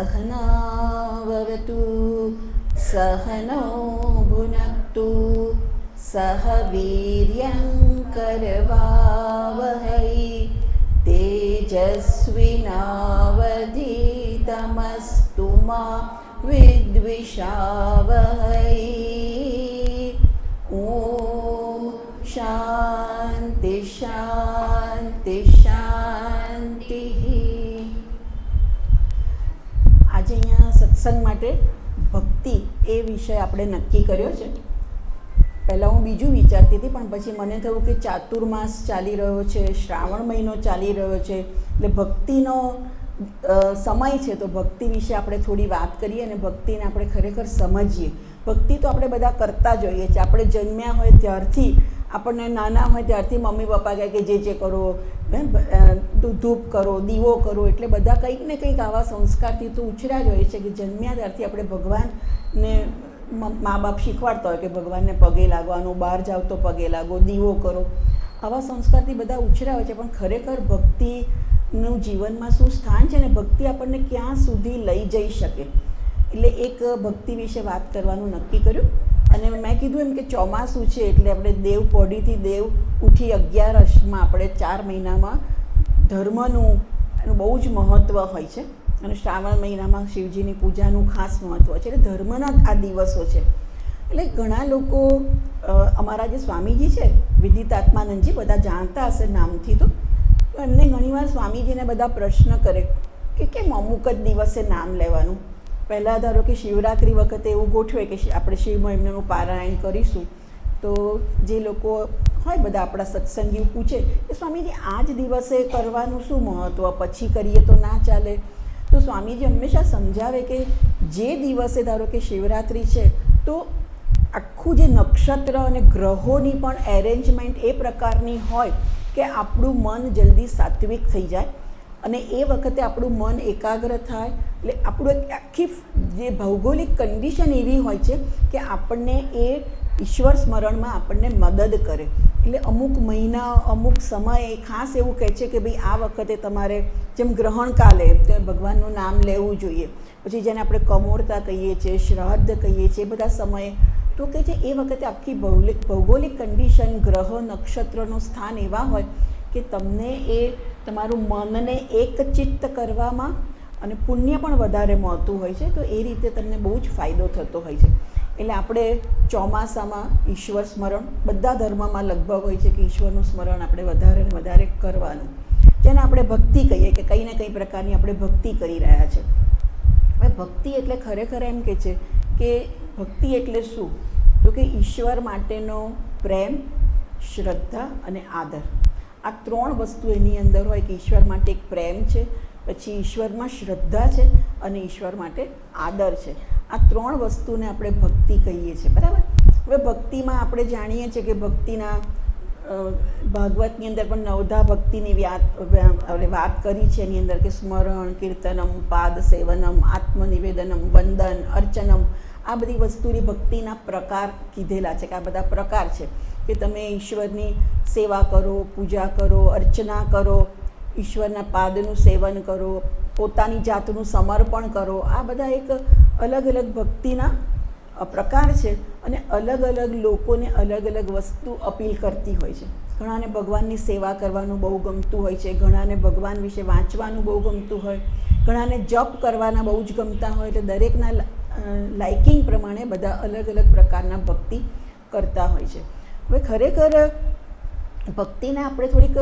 सहनाववतु सहनौ भुनक्तु सह वीर्यं करवावहै तेजस्विनावधीतमस्तु मा विद्विषावहै। ओम शांति शांति शांति। आज अहींया सत्संग माटे भक्ति ए विषय आपणे नक्की कर्यो छे। પહેલાં હું બીજું વિચારતી હતી, પણ પછી મને થયું કે ચાતુર્માસ ચાલી રહ્યો છે, શ્રાવણ મહિનો ચાલી રહ્યો છે, એટલે ભક્તિનો સમય છે, તો ભક્તિ વિશે આપણે થોડી વાત કરીએ અને ભક્તિને આપણે ખરેખર સમજીએ. ભક્તિ તો આપણે બધા કરતા જ હોઈએ છીએ. આપણે જન્મ્યા હોય ત્યારથી, આપણને નાના હોય ત્યારથી મમ્મી પપ્પા કહે કે જે કરો, ધૂપ કરો, દીવો કરો, એટલે બધા કંઈક ને કંઈક આવા સંસ્કારથી તો ઉછર્યા જ હોય છે કે જન્મ્યા ત્યારથી આપણે ભગવાનને મા બાપ શીખવાડતા હોય કે ભગવાનને પગે લાગવાનું, બહાર જાઓ તો પગે લાગો, દીવો કરો. આવા સંસ્કારથી બધા ઉછર્યા હોય છે. પણ ખરેખર ભક્તિનું જીવનમાં શું સ્થાન છે ને ભક્તિ આપણને ક્યાં સુધી લઈ જઈ શકે, એટલે એક ભક્તિ વિશે વાત કરવાનું નક્કી કર્યું. અને મેં કીધું એમ કે ચોમાસું છે એટલે આપણે દેવ પોઢીથી દેવ ઉઠી 11 આપણે 4 મહિનામાં ધર્મનું એનું બહુ જ મહત્ત્વ હોય છે. અને શ્રાવણ મહિનામાં શિવજીની પૂજાનું ખાસ મહત્ત્વ છે. એટલે ધર્મના આ દિવસો છે. એટલે ઘણા લોકો અમારા જે સ્વામીજી છે વિદિતાત્માનંદજી, બધા જાણતા હશે નામથી, તો એમને ઘણીવાર સ્વામીજીને બધા પ્રશ્ન કરે કે કેમ અમુક જ દિવસે નામ લેવાનું. પહેલાં ધારો કે શિવરાત્રિ વખતે એવું ગોઠવે કે આપણે શિવ મહિનાનું પારાયણ કરીશું, તો જે લોકો હોય બધા આપણા સત્સંગીઓ પૂછે કે સ્વામીજી આ જ દિવસે કરવાનું શું મહત્ત્વ, પછી કરીએ તો ના ચાલે? તો સ્વામીજી હંમેશા સમજાવે કે જે દિવસે ધારો કે શિવરાત્રિ છે, તો આખું જે નક્ષત્ર અને ગ્રહોની પણ એરેન્જમેન્ટ એ પ્રકારની હોય કે આપણું મન જલ્દી સાત્વિક થઈ જાય અને એ વખતે આપણું મન એકાગ્ર થાય. એટલે આપણું આખી જે ભૌગોલિક કન્ડિશન એવી હોય છે કે આપણને એ ઈશ્વર સ્મરણમાં આપણને મદદ કરે. એટલે અમુક મહિના, અમુક સમયે ખાસ એવું કહે છે કે ભાઈ આ વખતે તમારે જેમ ગ્રહણકાલે તો ભગવાનનું નામ લેવું જોઈએ. પછી જેને આપણે કમોરતા કહીએ છીએ, શ્રાદ્ધ કહીએ છીએ, એ બધા સમયે તો કહે છે એ વખતે આખી ભૌગોલિક કન્ડિશન, ગ્રહ, નક્ષત્રનું સ્થાન એવા હોય કે તમને એ તમારું મનને એકચિત્ત કરવામાં અને પુણ્ય પણ વધારે મળતું હોય છે. તો એ રીતે તમને બહુ જ ફાયદો થતો હોય છે. એટલે આપણે ચોમાસામાં ઈશ્વર સ્મરણ, બધા ધર્મમાં લગભગ હોય છે કે ઈશ્વરનું સ્મરણ આપણે વધારે ને વધારે કરવાનું, જેને આપણે ભક્તિ કહીએ કે કંઈ ને કંઈ પ્રકારની આપણે ભક્તિ કરી રહ્યા છે. હવે ભક્તિ એટલે ખરેખર એમ કે છે કે ભક્તિ એટલે શું, તો કે ઈશ્વર માટેનો પ્રેમ, શ્રદ્ધા અને આદર. આ 3 વસ્તુ એની અંદર હોય કે ઈશ્વર માટે એક પ્રેમ છે, પછી ઈશ્વરમાં શ્રદ્ધા છે અને ઈશ્વર માટે આદર છે. આ 3 વસ્તુને આપણે ભક્તિ કહીએ છીએ, બરાબર. હવે ભક્તિમાં આપણે જાણીએ છીએ કે ભક્તિના ભાગવતની અંદર પણ 9ધા ભક્તિની વાત કરી છે. એની અંદર કે સ્મરણ, કીર્તનમ, પાદ સેવનમ, આત્મનિવેદનમ, વંદન, અર્ચનમ, આ બધી વસ્તુની ભક્તિના પ્રકાર કીધેલા છે કે આ બધા પ્રકાર છે કે તમે ઈશ્વરની સેવા કરો, પૂજા કરો, અર્ચના કરો, ઈશ્વરના પાદનું સેવન કરો, પોતાની જાતનું સમર્પણ કરો. આ બધા એક અલગ અલગ ભક્તિના પ્રકાર છે અને અલગ અલગ લોકોને અલગ અલગ વસ્તુ અપીલ કરતી હોય છે. ઘણાને ભગવાનની સેવા કરવાનું બહુ ગમતું હોય છે, ઘણાને ભગવાન વિશે વાંચવાનું બહુ ગમતું હોય, ઘણાને જપ કરવાના બહુ જ ગમતા હોય. એટલે દરેકના લાઇકિંગ પ્રમાણે બધા અલગ અલગ પ્રકારના ભક્તિ કરતા હોય છે. હવે ખરેખર ભક્તિને આપણે થોડીક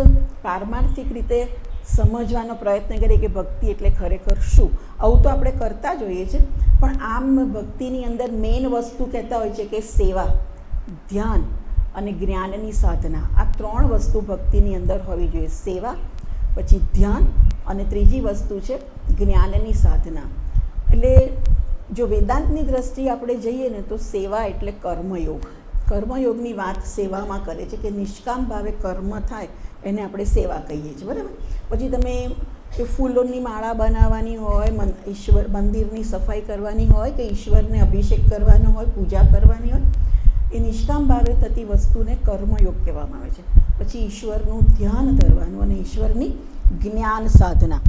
પારમાર્થિક રીતે સમજવાનો પ્રયત્ન કરીએ કે ભક્તિ એટલે ખરેખર શું. આવું તો આપણે કરતા જ હોઈએ છીએ, પણ આમ ભક્તિની અંદર મેઇન વસ્તુ કહેતા હોય છે કે સેવા, ધ્યાન અને જ્ઞાનની સાધના. આ 3 વસ્તુ ભક્તિની અંદર હોવી જોઈએ. સેવા, પછી ધ્યાન અને ત્રીજી વસ્તુ છે જ્ઞાનની સાધના. એટલે જો વેદાંતની દ્રષ્ટિએ આપણે જઈએ ને તો સેવા એટલે કર્મયોગ. કર્મયોગની વાત સેવામાં કરે છે કે નિષ્કામ ભાવે કર્મ થાય એને આપણે સેવા કહીએ છીએ, બરાબર. પછી તમે ફૂલોની માળા બનાવવાની હોય, ઈશ્વર મંદિરની સફાઈ કરવાની હોય કે ઈશ્વરને અભિષેક કરવાનો હોય, પૂજા કરવાની હોય, એ નિષ્કામ ભાવે થતી વસ્તુને કર્મયોગ કહેવામાં આવે છે. પછી ઈશ્વરનું ધ્યાન ધરવાનું અને ઈશ્વરની જ્ઞાન સાધના.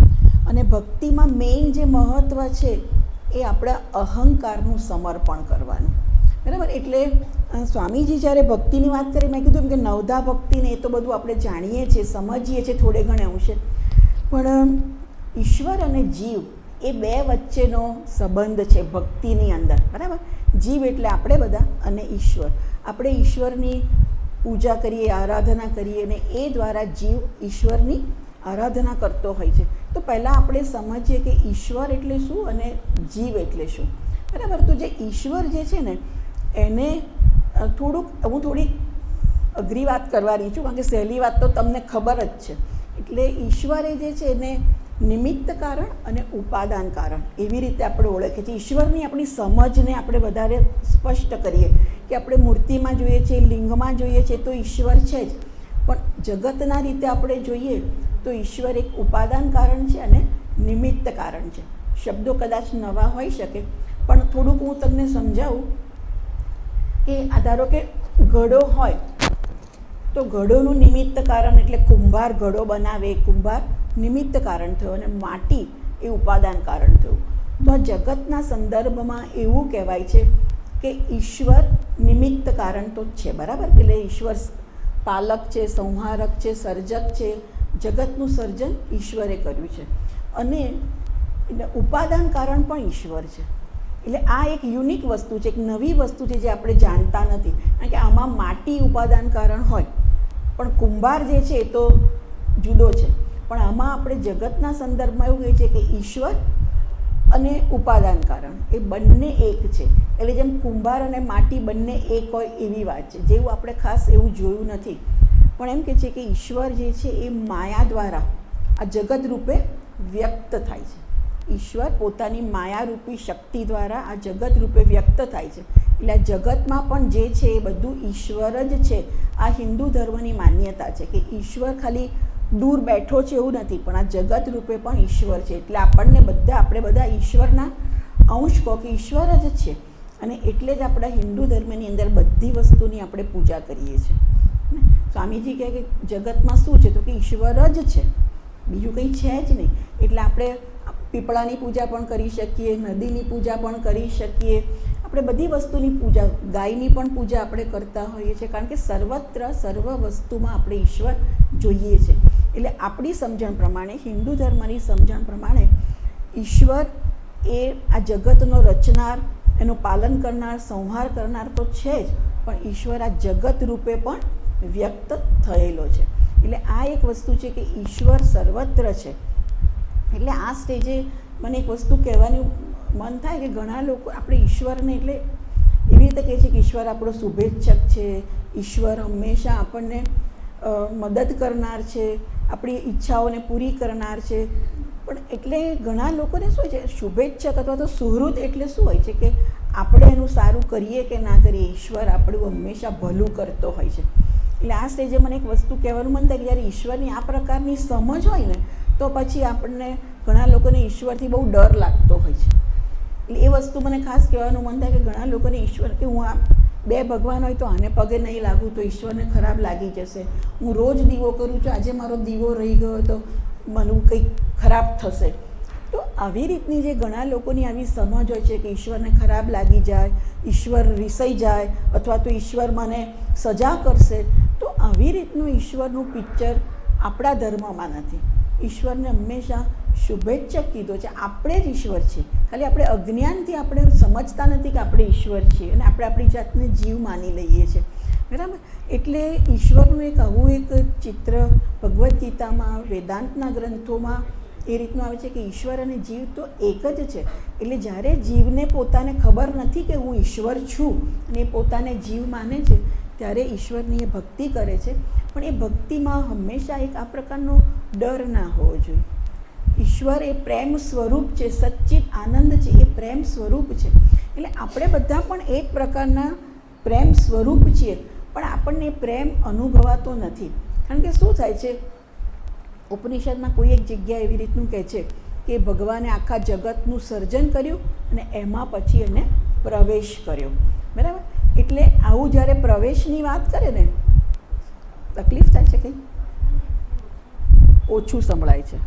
અને ભક્તિમાં મેઇન જે મહત્ત્વ છે એ આપણા અહંકારનું સમર્પણ કરવાનું, બરાબર. એટલે સ્વામીજી જ્યારે ભક્તિની વાત કરી, મેં કીધું કે નવધા ભક્તિને એ તો બધું આપણે જાણીએ છીએ, સમજીએ છીએ થોડે ઘણે અંશે, પણ ઈશ્વર અને જીવ એ બે વચ્ચેનો સંબંધ છે ભક્તિની અંદર, બરાબર. જીવ એટલે આપણે બધા અને ઈશ્વર. આપણે ઈશ્વરની પૂજા કરીએ, આરાધના કરીએ અને એ દ્વારા જીવ ઈશ્વરની આરાધના કરતો હોય છે. તો પહેલાં આપણે સમજીએ કે ઈશ્વર એટલે શું અને જીવ એટલે શું, બરાબર. તો જે ઈશ્વર જે છે ને એને હું થોડી અઘરી વાત કરવાની છું, કારણ કે સહેલી વાત તો તમને ખબર જ છે. એટલે ઈશ્વરે જે છે એને નિમિત્ત કારણ અને ઉપાદાન કારણ એવી રીતે આપણે ઓળખીએ છીએ. ઈશ્વરની આપણી સમજને આપણે વધારે સ્પષ્ટ કરીએ કે આપણે મૂર્તિમાં જોઈએ છીએ, લિંગમાં જોઈએ છીએ તો ઈશ્વર છે જ, પણ જગતના રીતે આપણે જોઈએ તો ઈશ્વર એક ઉપાદાન કારણ છે અને નિમિત્ત કારણ છે. શબ્દો કદાચ નવા હોઈ શકે, પણ થોડુંક હું તમને સમજાવું કે આ ધારો કે ઘડો હોય તો ઘડોનું નિમિત્ત કારણ એટલે કુંભાર ઘડો બનાવે, કુંભાર નિમિત્ત કારણ થયું અને માટી એ ઉપાદાન કારણ થયું. તો આ જગતના સંદર્ભમાં એવું કહેવાય છે કે ઈશ્વર નિમિત્ત કારણ તો છે, બરાબર. એટલે ઈશ્વર પાલક છે, સંહારક છે, સર્જક છે, જગતનું સર્જન ઈશ્વરે કર્યું છે અને ઉપાદાન કારણ પણ ઈશ્વર છે. એટલે આ એક યુનિક વસ્તુ છે, એક નવી વસ્તુ છે જે આપણે જાણતા નથી. કારણ કે આમાં માટી ઉપાદાન કારણ હોય પણ કુંભાર જે છે એ તો જુદો છે, પણ આમાં આપણે જગતના સંદર્ભમાં એવું કહે છે કે ઈશ્વર અને ઉપાદાન કારણ એ બંને એક છે. એટલે જેમ કુંભાર અને માટી બંને એક હોય એવી વાત છે, જેવું આપણે ખાસ એવું જોયું નથી. પણ એમ કહે છે કે ઈશ્વર જે છે એ માયા દ્વારા આ જગત રૂપે વ્યક્ત થાય છે. ઈશ્વર પોતાની માયારૂપી શક્તિ દ્વારા આ જગત રૂપે વ્યક્ત થાય છે. એટલે આ જગતમાં પણ જે છે એ બધું ઈશ્વર જ છે. આ હિન્દુ ધર્મની માન્યતા છે કે ઈશ્વર ખાલી દૂર બેઠો છે એવું નથી, પણ આ જગત રૂપે પણ ઈશ્વર છે. એટલે આપણે બધા ઈશ્વરના અંશ કહો કે ઈશ્વર જ છે. અને એટલે જ આપણા હિન્દુ ધર્મની અંદર બધી વસ્તુની આપણે પૂજા કરીએ છીએ. સ્વામીજી કહે કે જગતમાં શું છે તો કે ઈશ્વર જ છે, બીજું કંઈ છે જ નહીં. એટલે આપણે પીપળાની પૂજા પણ કરી શકીએ, નદીની પૂજા પણ કરી શકીએ, આપણે બધી વસ્તુની પૂજા, ગાયની પણ પૂજા આપણે કરતા હોઈએ છીએ, કારણ કે સર્વત્ર સર્વ વસ્તુમાં આપણે ઈશ્વર જોઈએ છે. એટલે આપણી સમજણ પ્રમાણે, હિન્દુ ધર્મની સમજણ પ્રમાણે ઈશ્વર એ આ જગતનો રચનાર, એનું પાલન કરનાર, સંહાર કરનાર તો છે જ, પણ ઈશ્વર આ જગત રૂપે પણ વ્યક્ત થયેલો છે. એટલે આ એક વસ્તુ છે કે ઈશ્વર સર્વત્ર છે. એટલે આ સ્ટેજે મને એક વસ્તુ કહેવાનું મન થાય કે ઘણા લોકો આપણે ઈશ્વરને એટલે એવી રીતે કહે છે કે ઈશ્વર આપણો શુભેચ્છક છે, ઈશ્વર હંમેશા આપણને મદદ કરનાર છે, આપણી ઈચ્છાઓને પૂરી કરનાર છે. પણ એટલે ઘણા લોકોને શું છે, શુભેચ્છક અથવા તો સુહૃદ એટલે શું હોય છે કે આપણે એનું સારું કરીએ કે ના કરીએ, ઈશ્વર આપણું હંમેશા ભલું કરતો હોય છે. એટલે આ સ્ટેજે મને એક વસ્તુ કહેવાનું મન થાય કે જ્યારે ઈશ્વરની આ પ્રકારની સમજ હોય ને તો પછી આપણને ઘણા લોકોને ઈશ્વરથી બહુ ડર લાગતો હોય છે. એટલે એ વસ્તુ મને ખાસ કહેવાનું મન થાય કે ઘણા લોકોને ઈશ્વર કે હું આ બે ભગવાન હોય તો આને પગે નહીં લાગું તો ઈશ્વરને ખરાબ લાગી જશે, હું રોજ દીવો કરું છું, આજે મારો દીવો રહી ગયો તો મને કંઈક ખરાબ થશે. તો આવી રીતની જે ઘણા લોકોની આવી સમજ હોય છે કે ઈશ્વરને ખરાબ લાગી જાય, ઈશ્વર રીસાઈ જાય અથવા તો ઈશ્વર મને સજા કરશે, તો આવી રીતનું ઈશ્વરનું પિક્ચર આપણા ધર્મમાં નથી. ઈશ્વરને હંમેશા શુભેચ્છક કીધો છે. આપણે જ ઈશ્વર છીએ, ખાલી આપણે અજ્ઞાનથી આપણે સમજતા નથી કે આપણે ઈશ્વર છીએ અને આપણે આપણી જાતને જીવ માની લઈએ છીએ, બરાબર. એટલે ઈશ્વરનું એક આવું એક ચિત્ર ભગવદ્ ગીતામાં, વેદાંતના ગ્રંથોમાં એ રીતનું આવે છે કે ઈશ્વર અને જીવ તો એક જ છે. એટલે જ્યારે જીવને પોતાને ખબર નથી કે હું ઈશ્વર છું અને એ પોતાને જીવ માને છે, ત્યારે ઈશ્વરની એ ભક્તિ કરે છે. પણ એ ભક્તિમાં હંમેશા એક આ પ્રકારનો ડર ના હોવો જોઈએ. ઈશ્વર એ પ્રેમ સ્વરૂપ છે, સચ્ચિત આનંદ છે, એ પ્રેમ સ્વરૂપ છે. એટલે આપણે બધા પણ એક પ્રકારના પ્રેમ સ્વરૂપ છીએ, પણ આપણને પ્રેમ અનુભવાતો નથી. કારણ કે શું થાય છે, ઉપનિષદમાં કોઈ એક જગ્યા એવી રીતનું કહે છે કે ભગવાને આખા જગતનું સર્જન કર્યું અને એમાં પછી એને પ્રવેશ કર્યો, બરાબર. એટલે આવું જ્યારે પ્રવેશની વાત કરે ને, તકલીફ થાય છે, કંઈ ઓછું સંભળાય છે.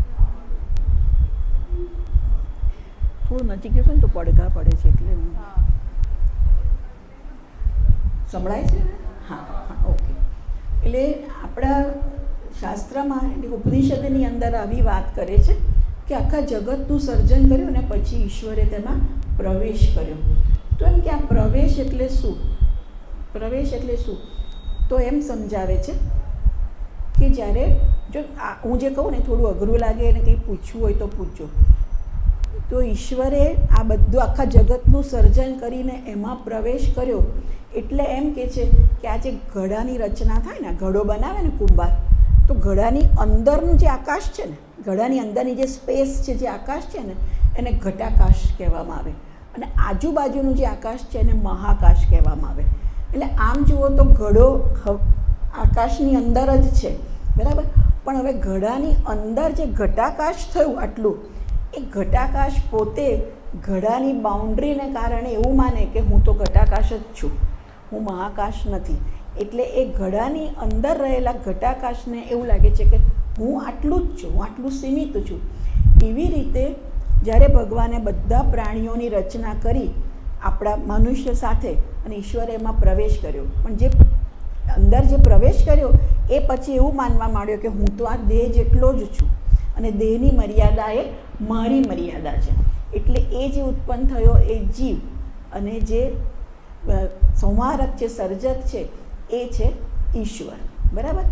થોડું નજીક જશો ને તો પડઘા પડે છે એટલે સંભળાય છે. હા હા ઓકે. એટલે આપણા શાસ્ત્રમાં એટલે ઉપનિષદની અંદર આવી વાત કરે છે કે આખા જગતનું સર્જન કર્યું ને પછી ઈશ્વરે તેમાં પ્રવેશ કર્યો. તો એમ કે આ પ્રવેશ એટલે શું? પ્રવેશ એટલે શું? તો એમ સમજાવે છે કે જ્યારે જો હું જે કહું ને થોડું અઘરું લાગે અને કંઈ પૂછવું હોય તો પૂછજો. તો ઈશ્વરે આ બધું આખા જગતનું સર્જન કરીને એમાં પ્રવેશ કર્યો એટલે એમ કે છે કે આ જે ઘડાની રચના થાય ને, ઘડો બનાવે ને કુંભાર, તો ઘડાની અંદરનું જે આકાશ છે ને, ઘડાની અંદરની જે સ્પેસ છે, જે આકાશ છે ને, એને ઘટાકાશ કહેવામાં આવે અને આજુબાજુનું જે આકાશ છે એને મહાકાશ કહેવામાં આવે. એટલે આમ જુઓ તો ઘડો આકાશની અંદર જ છે, બરાબર, પણ હવે ઘડાની અંદર જે ઘટાકાશ થયું આટલું, એ ઘટાકાશ પોતે ઘડાની બાઉન્ડ્રીને કારણે એવું માને કે હું તો ઘટાકાશ જ છું, હું મહાકાશ નથી. એટલે એ ઘડાની અંદર રહેલા ઘટાકાશને એવું લાગે છે કે હું આટલું જ છું, હું આટલું સીમિત છું. એવી રીતે જ્યારે ભગવાને બધા પ્રાણીઓની રચના કરી આપણા મનુષ્ય સાથે અને ઈશ્વરે એમાં પ્રવેશ કર્યો, પણ જે અંદર જે પ્રવેશ કર્યો એ પછી એવું માનવા માંડ્યો કે હું તો આ દેહ જેટલો જ છું અને દેહની મર્યાદા એ મારી મર્યાદા છે. એટલે એ જે ઉત્પન્ન થયો એ જીવ અને જે સંહારક છે, સર્જક છે, એ છે ઈશ્વર, બરાબર.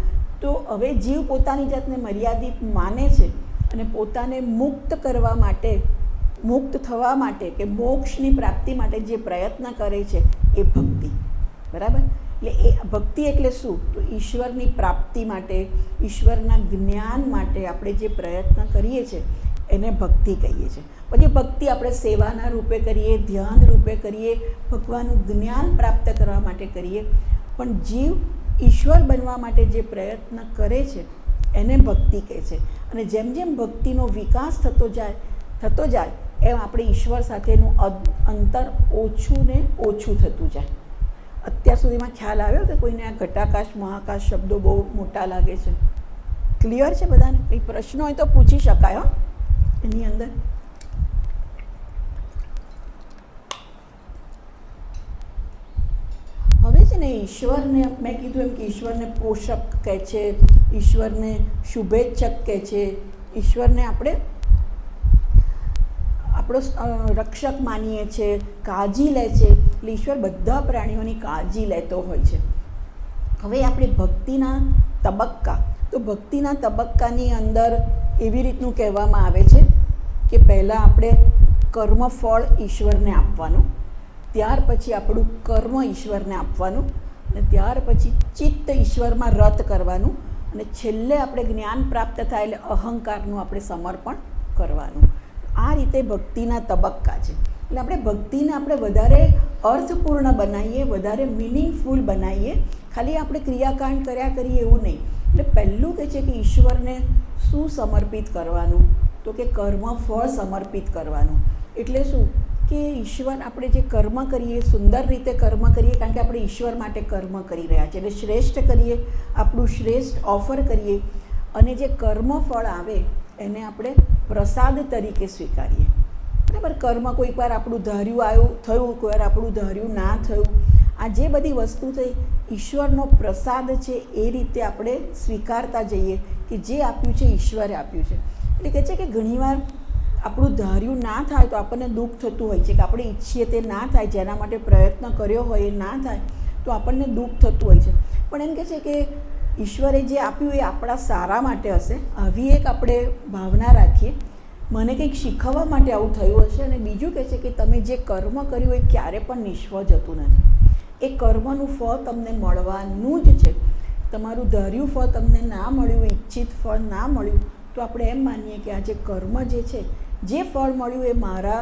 તો હવે જીવ પોતાની જાતને મર્યાદિત માને છે અને પોતાને મુક્ત કરવા માટે, મુક્ત થવા માટે કે મોક્ષની પ્રાપ્તિ માટે જે પ્રયત્ન કરે છે એ ભક્તિ, બરાબર. એટલે એ ભક્તિ એટલે શું? તો ઈશ્વરની પ્રાપ્તિ માટે, ઈશ્વરના જ્ઞાન માટે આપણે જે પ્રયત્ન કરીએ છીએ એને ભક્તિ કહીએ છીએ. પછી ભક્તિ આપણે સેવાના રૂપે કરીએ, ધ્યાન રૂપે કરીએ, ભગવાનનું જ્ઞાન પ્રાપ્ત કરવા માટે કરીએ, પણ જીવ ઈશ્વર બનવા માટે જે પ્રયત્ન કરે છે એને ભક્તિ કહે છે. અને જેમ જેમ ભક્તિનો વિકાસ થતો જાય એમ આપણે ઈશ્વર સાથેનું અંતર ઓછું ને ઓછું થતું જાય. અત્યાર સુધીમાં ખ્યાલ આવ્યો કે કોઈને આ ઘટાકાશ મહાકાશ શબ્દો બહુ મોટા લાગે છે? ક્લિયર છે બધાને? કંઈ પ્રશ્ન હોય તો પૂછી શકાય. એની અંદર હવે છે ને ઈશ્વરને મેં કીધું એમ કે ઈશ્વરને પોષક કહે છે, ઈશ્વરને શુભેચ્છક કહે છે, ઈશ્વરને આપણે આપણો રક્ષક માનીએ છીએ, કાળજી લે છે. એટલે ઈશ્વર બધા પ્રાણીઓની કાળજી લેતો હોય છે. હવે આપણે ભક્તિના તબક્કા, તો ભક્તિના તબક્કાની અંદર એવી રીતનું કહેવામાં આવે છે કે પહેલાં આપણે કર્મફળ ઈશ્વરને આપવાનું, ત્યાર પછી આપણું કર્મ ઈશ્વરને આપવાનું, અને ત્યાર પછી ચિત્ત ઈશ્વરમાં રત કરવાનું, અને છેલ્લે આપણે જ્ઞાન પ્રાપ્ત થાય એટલે અહંકારનું આપણે સમર્પણ કરવાનું. આ રીતે ભક્તિના તબક્કા છે. એટલે આપણે ભક્તિને આપણે વધારે અર્થપૂર્ણ બનાવીએ, વધારે મિનિંગફુલ બનાવીએ, ખાલી આપણે ક્રિયાકાંડ કર્યા કરીએ એવું નહીં. એટલે પહેલું કહે છે કે ઈશ્વરને શું સમર્પિત કરવાનું? તો કે કર્મફળ સમર્પિત કરવાનું. એટલે શું કે ઈશ્વર આપણે જે કર્મ કરીએ, સુંદર રીતે કર્મ કરીએ, કારણ કે આપણે ઈશ્વર માટે કર્મ કરી રહ્યા છીએ, એટલે શ્રેષ્ઠ કરીએ, આપણું શ્રેષ્ઠ ઓફર કરીએ, અને જે કર્મફળ આવે એને આપણે પ્રસાદ તરીકે સ્વીકારીએ, બરાબર. કર્મ કોઈક વાર આપણું ધાર્યું થયું, કોઈ વાર આપણું ધાર્યું ના થયું. આ જે બધી વસ્તુ થઈ ઈશ્વરનો પ્રસાદ છે એ રીતે આપણે સ્વીકારતા જઈએ કે જે આપ્યું છે ઈશ્વરે આપ્યું છે. એટલે કહે છે કે ઘણીવાર આપણું ધાર્યું ના થાય તો આપણને દુઃખ થતું હોય છે કે આપણે ઈચ્છીએ તે ના થાય, જેના માટે પ્રયત્ન કર્યો હોય એ ના થાય તો આપણને દુઃખ થતું હોય છે. પણ એમ કહે છે કે ઈશ્વરે જે આપ્યું એ આપણા સારા માટે હશે, આવી એક આપણે ભાવના રાખીએ. મને કંઈક શીખવવા માટે આવું થયું હશે. અને બીજું કહે છે કે તમે જે કર્મ કર્યું એ ક્યારે પણ નિષ્ફળ જતું નથી. એ કર્મનું ફળ તમને મળવાનું જ છે. તમારું ધાર્યું ફળ તમને ના મળ્યું, ઈચ્છિત ફળ ના મળ્યું, તો આપણે એમ માનીએ કે આ જે કર્મ જે છે, જે ફળ મળ્યું એ મારા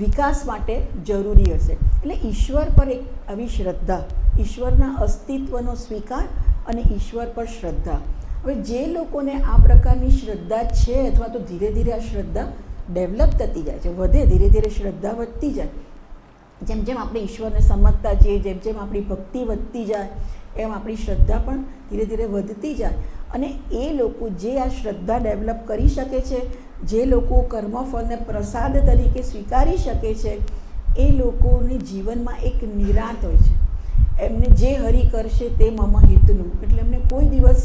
વિકાસ માટે જરૂરી હશે. એટલે ઈશ્વર પર એક આવી શ્રદ્ધા, ઈશ્વરના અસ્તિત્વનો સ્વીકાર અને ઈશ્વર પર શ્રદ્ધા. હવે જે લોકોને આ પ્રકારની શ્રદ્ધા છે, અથવા તો ધીરે ધીરે આ શ્રદ્ધા ડેવલપ થતી જાય છે, વધે, ધીરે ધીરે શ્રદ્ધા વધતી જાય, જેમ જેમ આપણે ઈશ્વરને સમજતા જઈએ, જેમ જેમ આપણી ભક્તિ વધતી જાય, એમ આપણી શ્રદ્ધા પણ ધીરે ધીરે વધતી જાય. અને એ લોકો જે આ શ્રદ્ધા ડેવલપ કરી શકે છે જે લોકો કર્મફળને પ્રસાદ તરીકે સ્વીકારી શકે છે એ લોકોને જીવનમાં એક નિરાંત હોય છે. એમને જે હરિ કરશે તે મમ હિતનું, એટલે એમને કોઈ દિવસ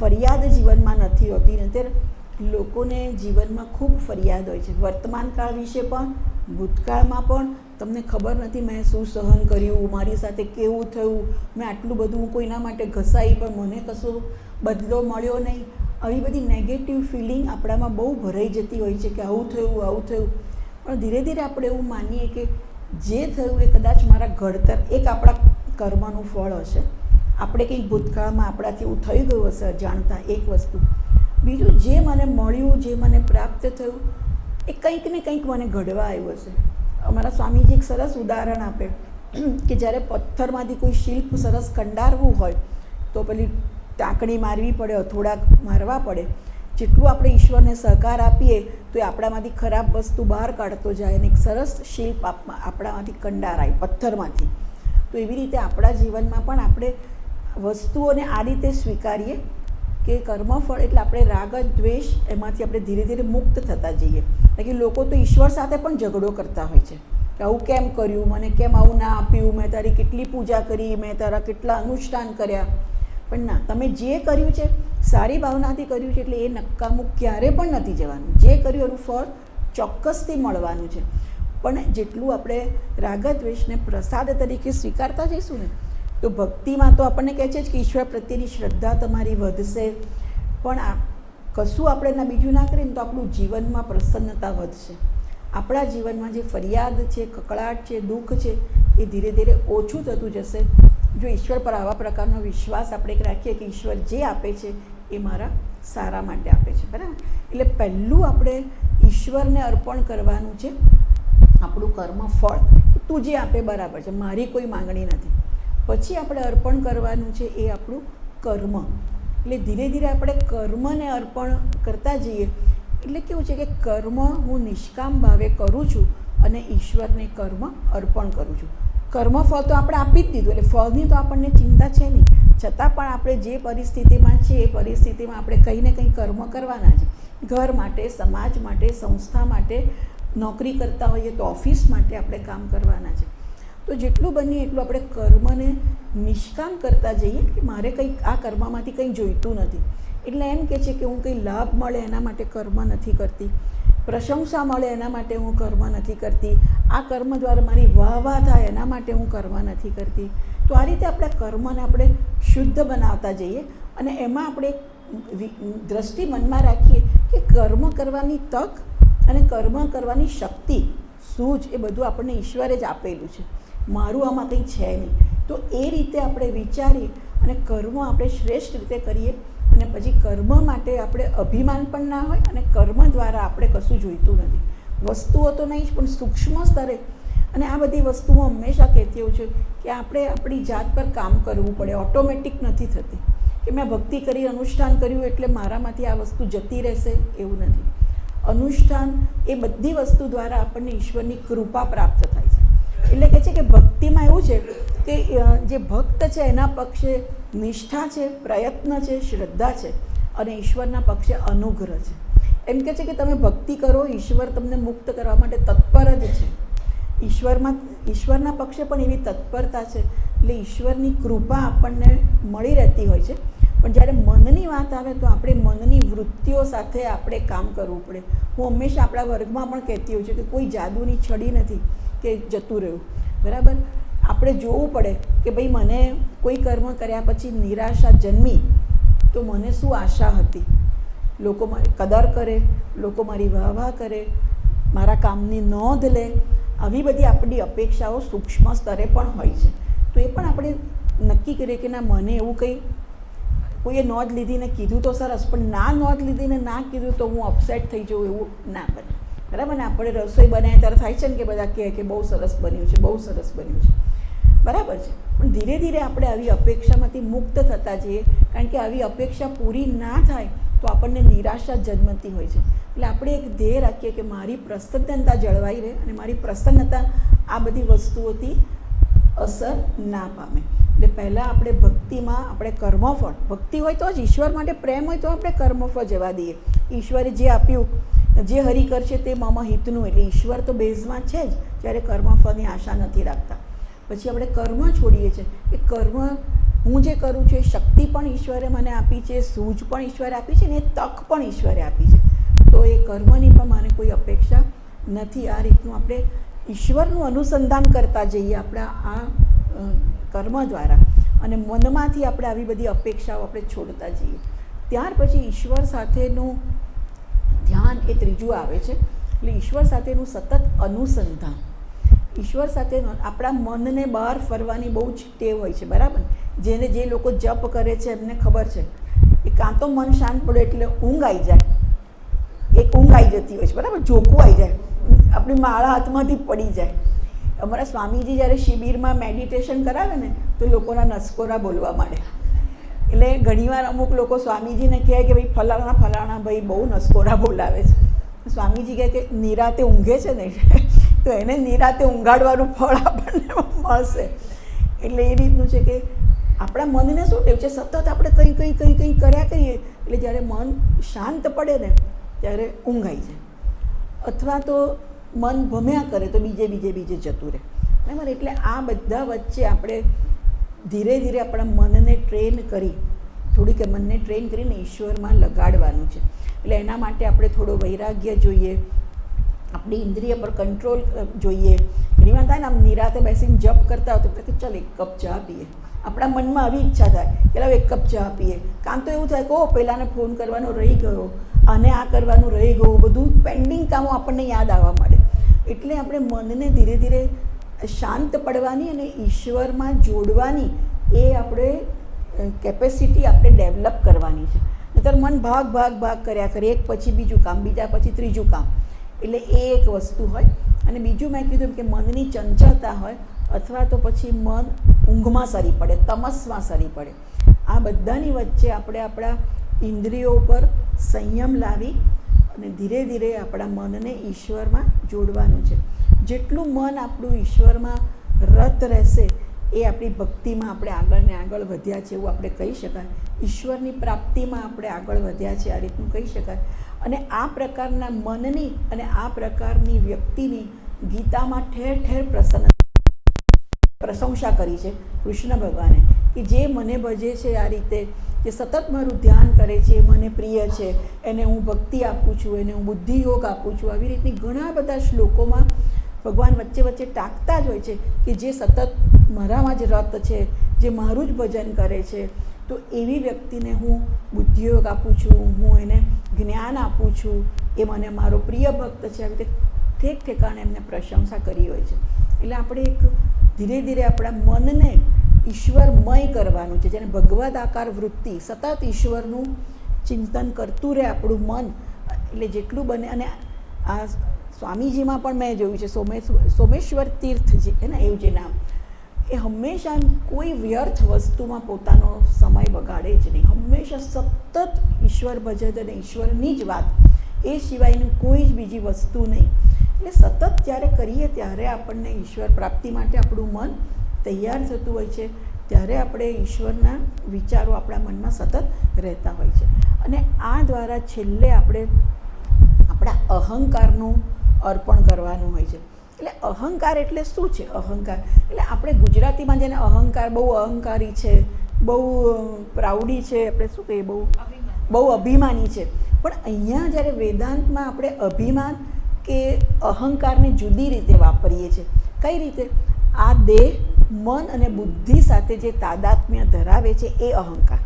ફરિયાદ જીવનમાં નથી હોતી. નહીંતર લોકોને જીવનમાં ખૂબ ફરિયાદ હોય છે, વર્તમાન કાળ વિશે પણ, ભૂતકાળમાં પણ. તમને ખબર નથી મેં શું સહન કર્યું, મારી સાથે કેવું થયું, મેં આટલું બધું કોઈના માટે ઘસાઈ પણ મને કશો બદલો મળ્યો નહીં. આવી બધી નેગેટિવ ફિલિંગ આપણામાં બહુ ભરાઈ જતી હોય છે કે આવું થયું, આવું થયું. પણ ધીરે ધીરે આપણે એવું માનીએ કે જે થયું એ કદાચ મારા ઘડતર, એક આપણા કર્મનું ફળ હશે. આપણે કંઈક ભૂતકાળમાં આપણાથી એવું થઈ ગયું હશે અજાણતા, એક વસ્તુ. બીજું, જે મને મળ્યું, જે મને પ્રાપ્ત થયું એ કંઈક ને કંઈક મને ઘડવા આવ્યું હશે. અમારા સ્વામીજી એક સરસ ઉદાહરણ આપે કે જ્યારે પથ્થરમાંથી કોઈ શિલ્પ સરસ કંડારવું હોય તો પેલી ટાંકણી મારવી પડે, હથોડા મારવા પડે. જેટલું આપણે ઈશ્વરને સહકાર આપીએ તો એ આપણામાંથી ખરાબ વસ્તુ બહાર કાઢતો જાય અને એક સરસ શિલ્પ આપણામાંથી કંડારાય પથ્થરમાંથી. તો એવી રીતે આપણા જીવનમાં પણ આપણે વસ્તુઓને આ રીતે સ્વીકારીએ કે કર્મફળ એટલે આપણે રાગ દ્વેષ એમાંથી આપણે ધીરે ધીરે મુક્ત થતા જઈએ. કારણ કે લોકો તો ઈશ્વર સાથે પણ ઝઘડો કરતા હોય છે કે આવું કેમ કર્યું, મને કેમ આવું ના આપ્યું, મેં તારી કેટલી પૂજા કરી, મેં તારા કેટલા અનુષ્ઠાન કર્યા. પણ ના, તમે જે કર્યું છે સારી ભાવનાથી કર્યું છે એટલે એ નકામું ક્યારે પણ નથી જવાનું. જે કર્યું એનું ફળ ચોક્કસથી મળવાનું છે. પણ જેટલું આપણે રાગદ્વેષને પ્રસાદ તરીકે સ્વીકારતા જઈશું ને તો ભક્તિમાં તો આપણને કહે છે કે ઈશ્વર પ્રત્યેની શ્રદ્ધા તમારી વધશે. પણ આ કશું આપણે એના બીજું ના કરીએ ને તો આપણું જીવનમાં પ્રસન્નતા વધશે. આપણા જીવનમાં જે ફરિયાદ છે, કકળાટ છે, દુઃખ છે એ ધીરે ધીરે ઓછું થતું જશે. જો ઈશ્વર પર આવા પ્રકારનો વિશ્વાસ આપણે રાખીએ કે ઈશ્વર જે આપે છે એ મારા સારા માટે આપે છે, બરાબર. એટલે પહેલું આપણે ઈશ્વરને અર્પણ કરવાનું છે આપણું કર્મ ફળ. તું જે આપે બરાબર છે, મારી કોઈ માંગણી નથી. પછી આપણે અર્પણ કરવાનું છે એ આપણું કર્મ. એટલે ધીરે ધીરે આપણે કર્મને અર્પણ કરતા જઈએ. એટલે કેવું છે કે કર્મ હું નિષ્કામ ભાવે કરું છું અને ઈશ્વરને કર્મ અર્પણ કરું છું. કર્મફળ તો આપણે આપી જ દીધું, એટલે ફળની તો આપણને ચિંતા છે નહીં. છતાં પણ આપણે જે પરિસ્થિતિમાં છીએ એ પરિસ્થિતિમાં આપણે કંઈ ને કંઈ કર્મ કરવાના છે. ઘર માટે, સમાજ માટે, સંસ્થા માટે, નોકરી કરતા હોઈએ તો ઓફિસ માટે આપણે કામ કરવાના છે. તો જેટલું બનીએ એટલું આપણે કર્મને નિષ્કામ કરતા જઈએ કે મારે કંઈક આ કર્મમાંથી કંઈ જોઈતું નથી. એટલે એમ કહે છે કે હું કંઈ લાભ મળે એના માટે કર્મ નથી કરતી, પ્રશંસા મળે એના માટે હું કર્મ નથી કરતી, આ કર્મ દ્વારા મારી વાહ થાય એના માટે હું કર્મ નથી કરતી. તો આ રીતે આપણા કર્મને આપણે શુદ્ધ બનાવતા જઈએ અને એમાં આપણે દ્રષ્ટિ મનમાં રાખીએ કે કર્મ કરવાની તક અને કર્મ કરવાની શક્તિ, સૂઝ એ બધું આપણને ઈશ્વરે જ આપેલું છે. મારું આમાં કંઈ છે નહીં. તો એ રીતે આપણે વિચારી અને કર્મ આપણે શ્રેષ્ઠ રીતે કરીએ અને પછી કર્મ માટે આપણે અભિમાન પણ ના હોય અને કર્મ દ્વારા આપણે કશું જોઈતું નથી. વસ્તુઓ તો નહીં જ પણ સૂક્ષ્મ સ્તરે. અને આ બધી વસ્તુઓ હંમેશા કહેતી હોઉં છું કે આપણે આપણી જાત પર કામ કરવું પડે. ઓટોમેટિક નથી થતી કે મેં ભક્તિ કરી, અનુષ્ઠાન કર્યું એટલે મારામાંથી આ વસ્તુ જતી રહેશે, એવું નથી. અનુષ્ઠાન એ બધી વસ્તુ દ્વારા આપણને ઈશ્વરની કૃપા પ્રાપ્ત થાય છે. એટલે કહે છે કે ભક્તિમાં એવું છે કે જે ભક્ત છે એના પક્ષે નિષ્ઠા છે, પ્રયત્ન છે, શ્રદ્ધા છે અને ઈશ્વરના પક્ષે અનુગ્રહ છે. એમ કહે છે કે તમે ભક્તિ કરો, ઈશ્વર તમને મુક્ત કરવા માટે તત્પર જ છે. ઈશ્વરના પક્ષે પણ એવી તત્પરતા છે. એટલે ઈશ્વરની કૃપા આપણને મળી રહેતી હોય છે. પણ જ્યારે મનની વાત આવે તો આપણે મનની વૃત્તિઓ સાથે આપણે કામ કરવું પડે. હું હંમેશા આપણા વર્ગમાં પણ કહેતી હોઉં છું કે કોઈ જાદુની છડી નથી કે જતું રહ્યું, બરાબર. આપણે જોવું પડે કે ભાઈ મને કોઈ કર્મ કર્યા પછી નિરાશા જન્મી તો મને શું આશા હતી. લોકો મારી કદર કરે, લોકો મારી વાહ કરે, મારા કામની નોંધ લે, આવી બધી આપણી અપેક્ષાઓ સૂક્ષ્મ સ્તરે પણ હોય છે. તો એ પણ આપણે નક્કી કરીએ કે ના, મને એવું કંઈ કોઈએ નોંધ લીધીને કીધું તો સરસ, પણ ના નોંધ લીધીને ના કીધું તો હું અપસેટ થઈ જાઉં, એવું ના બને, બરાબર ને. આપણે રસોઈ બનાવીએ ત્યારે થાય છે ને કે બધા કહે કે બહુ સરસ બન્યું છે, બહુ સરસ બન્યું છે, બરાબર છે. પણ ધીરે ધીરે આપણે આવી અપેક્ષામાંથી મુક્ત થતા જઈએ. કારણ કે આવી અપેક્ષા પૂરી ના થાય તો આપણને નિરાશા જન્મતી હોય છે. એટલે આપણે એક ધ્યેય રાખીએ કે મારી પ્રસન્નતા જળવાઈ રહે અને મારી પ્રસન્નતા આ બધી વસ્તુઓથી અસર ના પામે. એટલે પહેલાં આપણે ભક્તિમાં આપણે કર્મફળ, ભક્તિ હોય તો જ, ઈશ્વર માટે પ્રેમ હોય તો આપણે કર્મફળ જવા દઈએ. ઈશ્વરે જે આપ્યું જે હરિ કરશે તે મમ હિતનું, એટલે ઈશ્વર તો બેઝમાં છે જ, જ્યારે કર્મફળની આશા નથી રાખતા. પછી આપણે કર્મ છોડીએ છીએ, એ કર્મ હું જે કરું છું એ શક્તિ પણ ઈશ્વરે મને આપી છે, સૂઝ પણ ઈશ્વરે આપી છે, ને એ તક પણ ઈશ્વરે આપી છે. તો એ કર્મની પણ મને કોઈ અપેક્ષા નથી. આ રીતનું આપણે ઈશ્વરનું અનુસંધાન કરતા જઈએ આપણા આ કર્મ દ્વારા, અને મનમાંથી આપણે આવી બધી અપેક્ષાઓ આપણે છોડતા જઈએ. ત્યાર પછી ઈશ્વર સાથેનું ધ્યાન એ ત્રીજું આવે છે. એટલે ઈશ્વર સાથેનું સતત અનુસંધાન. ઈશ્વર સાથેનું આપણા મનને બહાર ફરવાની બહુ જ ટેવ હોય છે, બરાબર. જે લોકો જપ કરે છે એમને ખબર છે કે કાં તો મન શાંત પડે એટલે ઊંઘ આવી જાય, એક ઊંઘ આવી જતી હોય છે, બરાબર, ઝોકું આવી જાય, આપણી માળા હાથમાંથી પડી જાય. અમારા સ્વામીજી જ્યારે શિબિરમાં મેડિટેશન કરાવે ને તો લોકોના નસકોરા બોલવા માંડે. એટલે ઘણીવાર અમુક લોકો સ્વામીજીને કહે કે ભાઈ ફલાણા ભાઈ બહુ નસકોરા બોલાવે છે. સ્વામીજી કહે કે નિરાતે ઊંઘે છે ને તો એને નિરાતે ઊંઘાડવાનું ફળ આપણને મળશે. એટલે એ રીતનું છે કે આપણા મનને શું ટેવ છે, સતત આપણે કંઈ કર્યા કરીએ, એટલે જ્યારે મન શાંત પડે ને ત્યારે ઊંઘ આવી જાય, અથવા તો મન ભમ્યા કરે તો બીજે જતું રહે, બરાબર. એટલે આ બધા વચ્ચે આપણે ધીરે ધીરે આપણા મનને ટ્રેન કરી, થોડીક મનને ટ્રેન કરીને ઈશ્વરમાં લગાડવાનું છે. એટલે એના માટે આપણે થોડો વૈરાગ્ય જોઈએ, આપણી ઇન્દ્રિય પર કંટ્રોલ જોઈએ. ઘણીવાર થાય ને આમ નિરાતે બેસીને જપ કરતા હોય તો કે ચાલ એક કપ ચા પીએ, આપણા મનમાં આવી ઈચ્છા થાય કે લાવ એક કપ ચા પીએ. કાં તો એવું થાય કે પહેલાંને ફોન કરવાનો રહી ગયો, અને આ કરવાનું રહી ગયું, બધું પેન્ડિંગ કામો આપણને યાદ આવવા માંડે. એટલે આપણે મનને ધીરે ધીરે શાંત પડવાની અને ઈશ્વરમાં જોડવાની એ આપણે કેપેસિટી આપણે ડેવલપ કરવાની છે. નહીંતર મન ભાગ કર્યા કરે, એક પછી બીજું કામ, બીજા પછી ત્રીજું કામ. એટલે એ એક વસ્તુ હોય. અને બીજું મેં કીધું કે મનની ચંચળતા હોય, અથવા તો પછી મન ઊંઘમાં સરી પડે, તમસમાં સરી પડે. આ બધાની વચ્ચે આપણે આપણા ઇન્દ્રિયો પર સંયમ લાવી અને ધીરે ધીરે આપણા મનને ઈશ્વરમાં જોડવાનું છે. જેટલું મન આપણું ઈશ્વરમાં રત રહેશે એ આપણી ભક્તિમાં આપણે આગળ ને આગળ વધ્યા છે એવું આપણે કહી શકાય. ઈશ્વરની પ્રાપ્તિમાં આપણે આગળ વધ્યા છે, આ રીતનું કહી શકાય. અને આ પ્રકારના મનની અને આ પ્રકારની વ્યક્તિની ગીતામાં ઠેર ઠેર પ્રશંસા કરી છે કૃષ્ણ ભગવાને, કે જે મને ભજે છે આ રીતે, જે સતત મારું ધ્યાન કરે છે, મને પ્રિય છે, એને હું ભક્તિ આપું છું, એને હું બુદ્ધિ યોગ આપું છું. આવી રીતની ઘણા બધા શ્લોકોમાં ભગવાન વચ્ચે વચ્ચે ટાંકતા જ હોય છે કે જે સતત મારામાં જ રત છે, જે મારું જ ભજન કરે છે, તો એવી વ્યક્તિને હું બુદ્ધિયોગ આપું છું, હું એને જ્ઞાન આપું છું, એ મને મારો પ્રિય ભક્ત છે. આવી રીતે ઠેક ઠેકાણે એમને પ્રશંસા કરી હોય છે. એટલે આપણે એક ધીરે ધીરે આપણા મનને ઈશ્વરમય કરવાનું છે, જેને ભગવદ આકાર વૃત્તિ, સતત ઈશ્વરનું ચિંતન કરતું રહે આપણું મન. એટલે જેટલું બને. અને આ સ્વામીજીમાં પણ મેં જોયું છે, સોમેશ્વર તીર્થજી છે ને એવું જે નામ, એ હંમેશા કોઈ વ્યર્થ વસ્તુમાં પોતાનો સમય બગાડે જ નહીં. હંમેશા સતત ઈશ્વર ભજન અને ઈશ્વરની જ વાત, એ સિવાયની કોઈ જ બીજી વસ્તુ નહીં. એટલે સતત જ્યારે કરીએ ત્યારે આપણને ઈશ્વર પ્રાપ્તિ માટે આપણું મન તૈયાર થતું હોય છે, ત્યારે આપણે ઈશ્વરના વિચારો આપણા મનમાં સતત રહેતા હોય છે. અને આ દ્વારા છેલ્લે આપણે આપણા અહંકારનું અર્પણ કરવાનું હોય છે. એટલે અહંકાર એટલે શું છે? અહંકાર એટલે આપણે ગુજરાતીમાં જેને અહંકાર, બહુ અહંકારી છે, બહુ પ્રાઉડી છે, આપણે શું કહીએ, બહુ અભિમાની છે. પણ અહીંયા જ્યારે વેદાંતમાં આપણે અભિમાન કે અહંકારને જુદી રીતે વાપરીએ છીએ. કઈ રીતે? આ દેહ, મન અને બુદ્ધિ સાથે જે તાદાત્મ્ય ધરાવે છે એ અહંકાર.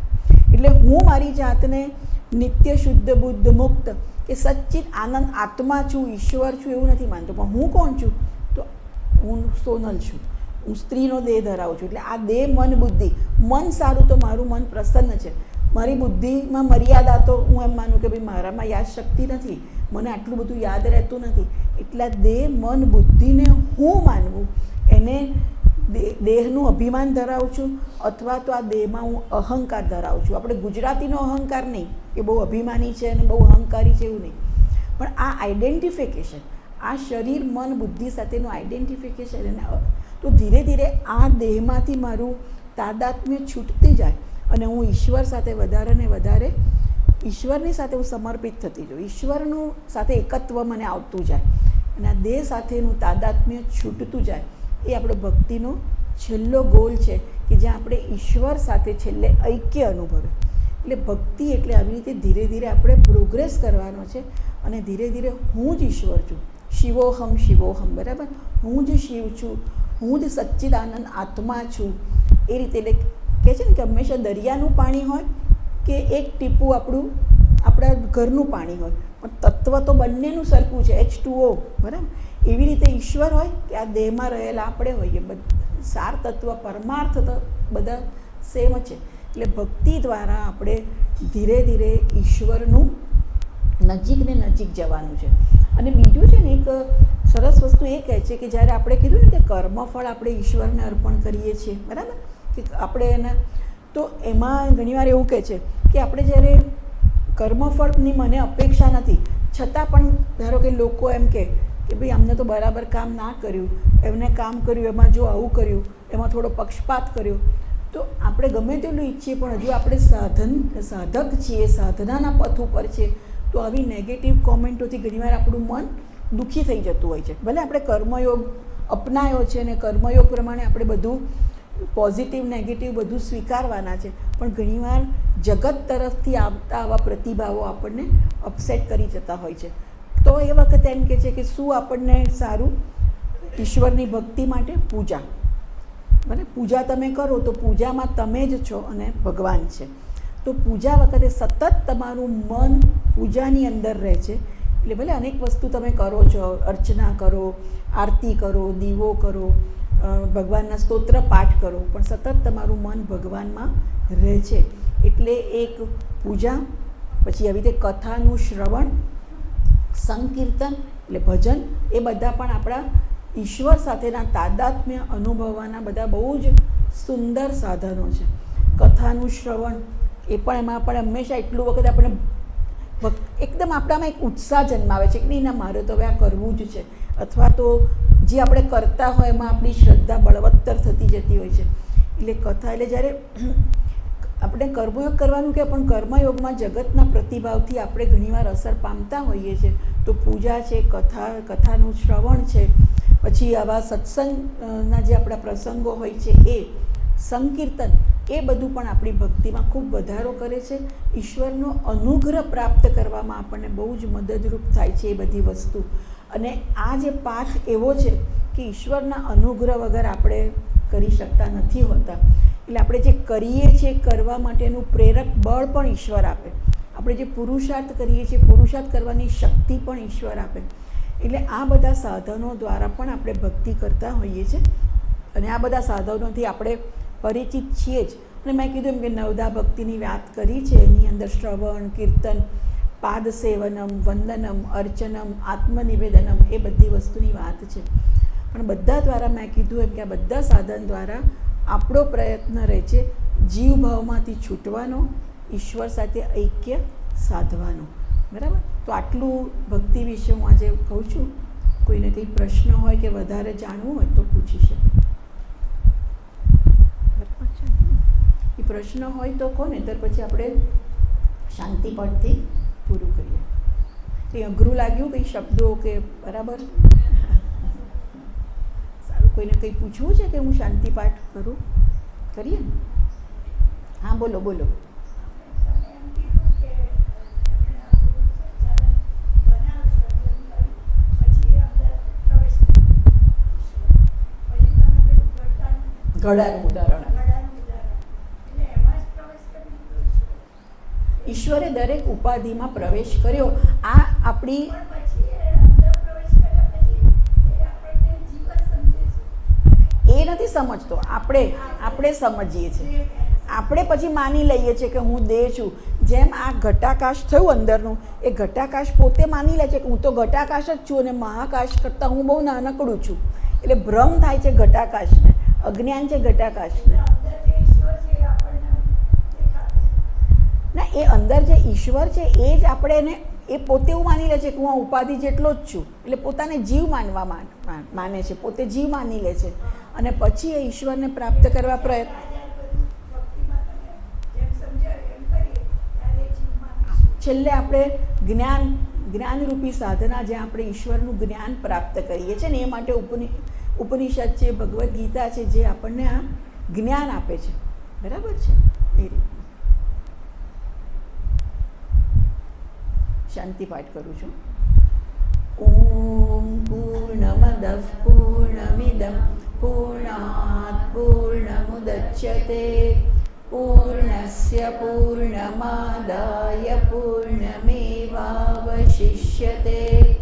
એટલે હું મારી જાતને નિત્ય શુદ્ધ બુદ્ધ મુક્ત કે સચ્ચિત આનંદ આત્મા છું, ઈશ્વર છું એવું નથી માનતો. પણ હું કોણ છું? તો હું સોનલ છું, હું સ્ત્રીનો દેહ ધરાવું છું. એટલે આ દેહ, મન, બુદ્ધિ. મન સારું તો મારું મન પ્રસન્ન છે. મારી બુદ્ધિમાં મર્યાદા તો હું એમ માનું કે ભાઈ મારામાં યાદ શક્તિ નથી, મને આટલું બધું યાદ રહેતું નથી. એટલા દેહ, મન, બુદ્ધિને હું માનવું, એને દેહનું અભિમાન ધરાવું છું, અથવા તો આ દેહમાં હું અહંકાર ધરાવું છું. આપણે ગુજરાતીનો અહંકાર નહીં કે બહુ અભિમાની છે અને બહુ અહંકારી છે એવું નહીં, પણ આ આઈડેન્ટિફિકેશન, આ શરીર, મન, બુદ્ધિ સાથેનું આઈડેન્ટિફિકેશન. એને તો ધીરે ધીરે આ દેહમાંથી મારું તાદાત્મ્ય છૂટતી જાય અને હું ઈશ્વર સાથે વધારે ને વધારે ઈશ્વરની સાથે હું સમર્પિત થતી જાઉં, ઈશ્વરનું સાથે એકત્વ મને આવતું જાય અને આ દેહ સાથેનું તાદાત્મ્ય છૂટતું જાય. એ આપણો ભક્તિનો છેલ્લો ગોલ છે કે જ્યાં આપણે ઈશ્વર સાથે છેલ્લે ઐક્ય અનુભવે. એટલે ભક્તિ એટલે આવી રીતે ધીરે ધીરે આપણે પ્રોગ્રેસ કરવાનો છે અને ધીરે ધીરે હું જ ઈશ્વર છું, શિવોહમ શિવોહમ, બરાબર, હું જ શિવ છું, હું જ સચ્ચિદાનંદ આત્મા છું. એ રીતે એટલે કહે છે ને કે હંમેશા દરિયાનું પાણી હોય કે એક ટીપું આપણા ઘરનું પાણી હોય, પણ તત્વ તો બંનેનું સરખું છે, H2O, બરાબર. એવી રીતે ઈશ્વર હોય કે આ દેહમાં રહેલા આપણે હોઈએ, સાર તત્વ પરમાર્થ તો બધા સેમ છે. એટલે ભક્તિ દ્વારા આપણે ધીરે ધીરે ઈશ્વરનું નજીક ને નજીક જવાનું છે. અને બીજું છે ને એક સરસ વસ્તુ એ કહે છે કે જ્યારે આપણે કીધું ને કે કર્મફળ આપણે ઈશ્વરને અર્પણ કરીએ છીએ, બરાબર, કે આપણે એને, તો એમાં ઘણીવાર એવું કહે છે કે આપણે જ્યારે કર્મફળની મને અપેક્ષા નથી, છતાં પણ ધારો કે લોકો એમ કે ભાઈ અમને તો બરાબર કામ ના કર્યું, એમને કામ કર્યું એમાં જો આવું કર્યું, એમાં થોડો પક્ષપાત કર્યો, તો આપણે ગમે તેટલું ઈચ્છીએ પણ હજુ આપણે સાધક છીએ, સાધનાના પથ ઉપર છે, તો આવી નેગેટિવ કોમેન્ટોથી ઘણીવાર આપણું મન દુઃખી થઈ જતું હોય છે. ભલે આપણે કર્મયોગ અપનાવ્યો છે અને કર્મયોગ પ્રમાણે આપણે બધું પોઝિટિવ નેગેટિવ બધું સ્વીકારવાના છે, પણ ઘણીવાર જગત તરફથી આવતા આવા પ્રતિભાવો આપણને અપસેટ કરી જતા હોય છે. તો એ વખતે એમ કહે છે કે શું આપણને સારું, ઈશ્વરની ભક્તિ માટે પૂજા, બરાબર, પૂજા તમે કરો તો પૂજામાં તમે જ છો અને ભગવાન છે. તો પૂજા વખતે સતત તમારું મન પૂજાની અંદર રહે છે. એટલે ભલે અનેક વસ્તુ તમે કરો છો, અર્ચના કરો, આરતી કરો, દીવો કરો, ભગવાનના સ્તોત્ર પાઠ કરો, પણ સતત તમારું મન ભગવાનમાં રહે છે. એટલે એક પૂજા, પછી આવી રીતે કથાનું શ્રવણ, સંકીર્તન એટલે ભજન, એ બધા પણ આપણા ઈશ્વર સાથેના તાદાત્મ્ય અનુભવવાના બધા બહુ જ સુંદર સાધનો છે. કથાનું શ્રવણ એ પણ એમાં આપણે હંમેશા એટલું વખત આપણે એકદમ આપણામાં એક ઉત્સાહ જન્માવે છે કે નહીં, ના મારે તો હવે આ કરવું જ છે, અથવા તો જે આપણે કરતા હોય એમાં આપણી શ્રદ્ધા બળવત્તર થતી જતી હોય છે. એટલે કથા એટલે જ્યારે આપણે કર્મયોગ કરવાનું કે પણ કર્મયોગમાં જગતના પ્રતિભાવથી આપણે ઘણીવાર અસર પામતા હોઈએ છીએ. તો પૂજા છે, કથાનું શ્રવણ છે, પછી આવા સત્સંગના જે આપણા પ્રસંગો હોય છે એ, સંકીર્તન, એ બધું પણ આપણી ભક્તિમાં ખૂબ વધારો કરે છે. ઈશ્વરનો અનુગ્રહ પ્રાપ્ત કરવામાં આપણને બહુ જ મદદરૂપ થાય છે એ બધી વસ્તુ. અને આ જે પાઠ એવો છે કે ઈશ્વરના અનુગ્રહ વગર આપણે કરી શકતા નથી હોતા. એટલે આપણે જે કરીએ છીએ કરવા માટેનું પ્રેરક બળ પણ ઈશ્વર આપે, આપણે જે પુરુષાર્થ કરીએ છીએ પુરુષાર્થ કરવાની શક્તિ પણ ઈશ્વર આપે. એટલે આ બધા સાધનો દ્વારા પણ આપણે ભક્તિ કરતા હોઈએ છીએ અને આ બધા સાધનોથી આપણે પરિચિત છીએ જ. અને મેં કીધું એમ કે નવદા ભક્તિની વાત કરી છે, એની અંદર શ્રવણ, કીર્તન, પાદ સેવનમ, વંદનમ, અર્ચનમ, આત્મનિવેદનમ, એ બધી વસ્તુની વાત છે. પણ બધા દ્વારા મેં કીધું એમ કે આ બધા સાધન દ્વારા આપણો પ્રયત્ન રહે છે જીવભાવમાંથી છૂટવાનો, ઈશ્વર સાથે ઐક્ય સાધવાનો, બરાબર. તો આટલું ભક્તિ વિશે હું આજે કહું છું. કોઈને કંઈ પ્રશ્ન હોય કે વધારે જાણવું હોય તો પૂછી શકે. એ પ્રશ્ન હોય તો કોને, તો પછી આપણે શાંતિપણથી પૂરું કરીએ. કંઈ અઘરું લાગ્યું કંઈ શબ્દો કે બરાબર? સારું. કોઈને કંઈ પૂછવું છે કે હું શાંતિપાઠ કરું? કરીએ ને? હા, બોલો બોલો. ઘડાનું ઉદાહરણ. ઈશ્વરે દરેક ઉપાધિમાં પ્રવેશ કર્યો. આ આપણી એ નથી સમજતો, આપણે સમજીએ છીએ. આપણે પછી માની લઈએ છીએ કે હું દેહ છું. જેમ આ ઘટાકાશ થયું અંદરનું, એ ઘટાકાશ પોતે માની લે છે કે હું તો ઘટાકાશ જ છું અને મહાકાશ કરતાં હું બહુ નાનકડું છું. એટલે ભ્રમ થાય છે ઘટાકાશને, અજ્ઞાન છે ઘટાકાશને. ના, એ અંદર જે ઈશ્વર છે એ જ આપણે એને, એ પોતે એવું માની લે છે કે હું આ ઉપાધિ જેટલો જ છું. એટલે પોતાને જીવ માનવા માને છે, પોતે જીવ માની લે છે અને પછી એ ઈશ્વરને પ્રાપ્ત કરવા પ્રયત્ન. છેલ્લે આપણે જ્ઞાનરૂપી સાધના, જ્યાં આપણે ઈશ્વરનું જ્ઞાન પ્રાપ્ત કરીએ છીએ ને, એ માટે ઉપનિષદ છે, ભગવદ્ ગીતા છે, જે આપણને આ જ્ઞાન આપે છે. બરાબર છે? એ રીતે શાંતિ પાઠ કરું છું. ઓમ પૂર્ણમદ પૂર્ણમિદમ પૂર્ણાત પૂર્ણમુદચ્યતે પૂર્ણસ્ય પૂર્ણમાદાય પૂર્ણમેવાવશિષ્યતે.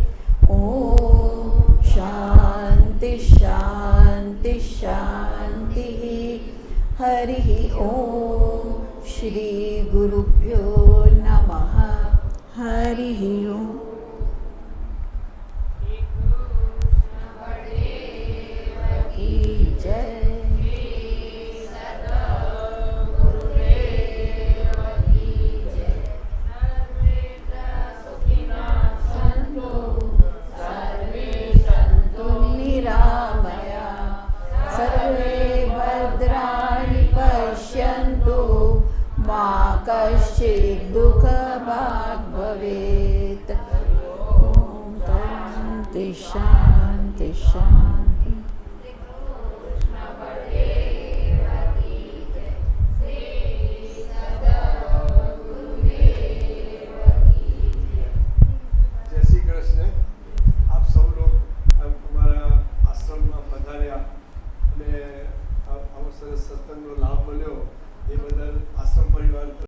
ઓમ શાંતિ શાંતિ શાંતિ. હરિ ઓમ. શ્રી ગુરુભ્યો નમઃ. હરિ ઓમ. જય. કશ્ચિદ દુઃખભાગ ભવેત. ઓમ શાંતિ શાંતિ શાંતિ.